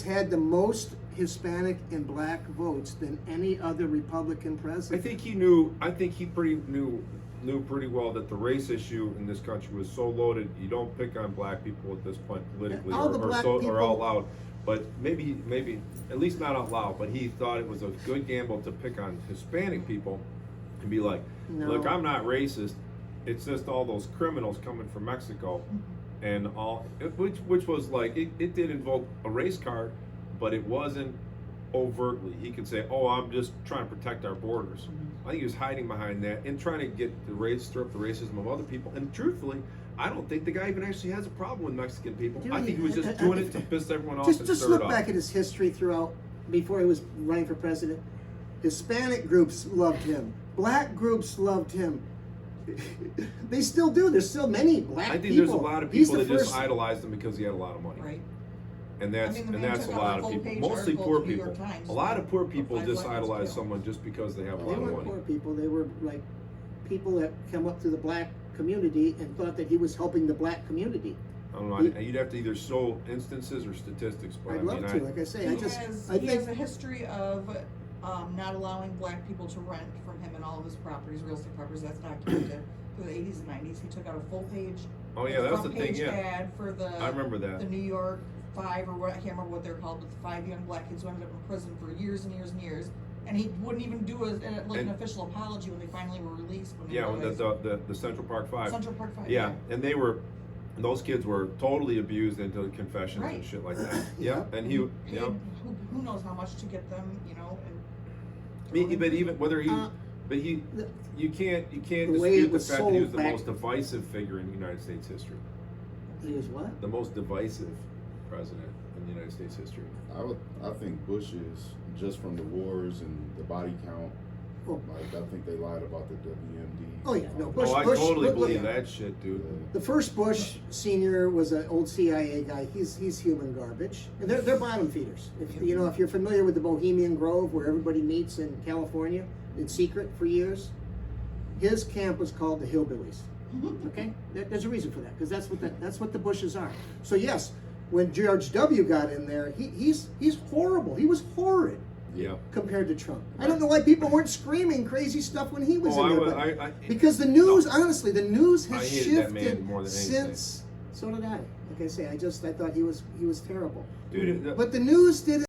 had the most Hispanic and black votes than any other Republican I president. think he knew. I think he knew pretty well that the race issue in this country was so loaded. You don't pick on black people at this point politically, All the black people, or out loud. But maybe at least not out loud. But he thought it was a good gamble to pick on Hispanic people and be like, No. "Look, I'm not racist. It's just all those criminals coming from Mexico." And which was like it did invoke a race card, but it wasn't overtly. He could say, "Oh, I'm just trying to protect our borders." I think he was hiding behind that and trying to get stir up the racism of other people. And truthfully, I don't think the guy even actually has a problem with Mexican people. I think he was just doing it to piss everyone off and Just stir look it up. back at his history throughout, before he was running for president. Hispanic groups loved him. Black groups loved him. They still do. There's still many black people. I think there's a lot of He's people the that just first- idolized him because he had a lot of money. Right. And that's I mean, the and man that's a took out lot a of people, full-page mostly article poor in the New people. York Times A lot of poor for people 5 just black idolize people. someone just because they have a They lot of weren't money. poor people. They were like people that come up to the black community and thought that he was helping the black community. I don't know. You'd have to either show instances or statistics, but I'd I mean, love to. Like I say, He has a history of not allowing black people to rent from him and all of his properties, real estate properties. That's documented for the 80s and 90s. He took out a full page. Oh yeah, that's the front thing. page Yeah, ad for the. I remember that. The New York 5 or what, I can't remember what they're called, but the 5 young black kids who ended up in prison for years and years and years. And he wouldn't even do an official apology when they finally were released. When they yeah. When realized- the Central Park Five. Central Park 5. Yeah, and those kids were totally abused into confessions Right. and shit like that. Yeah, and he, Paid who knows how much to get them, you know. but even whether he, the you can't way it dispute the was fact that he was the sold most divisive figure in United States history. He was what? The most divisive president in United States history. I think Bush is, just from the wars and the body count. Oh. Like, I think they lied about the WMD. Oh, yeah, no, Bush- I Bush- totally Bush- believe yeah. that shit, dude. The first Bush senior was an old CIA guy. He's human garbage, and they're bottom feeders. If you're familiar with the Bohemian Grove, where everybody meets in California in secret for years, his camp was called the Hillbillies. Okay, there's a reason for that, because that's what the Bushes are. So yes, when George W. got in there, he's horrible. He was horrid. Yeah. Compared to Trump. I don't know why people weren't screaming crazy stuff when he was Oh, in there. I Because the news, honestly, the news I has hated that man shifted more than anything. since. So did I. Like I say, I thought he was terrible. Dude, But the news did it.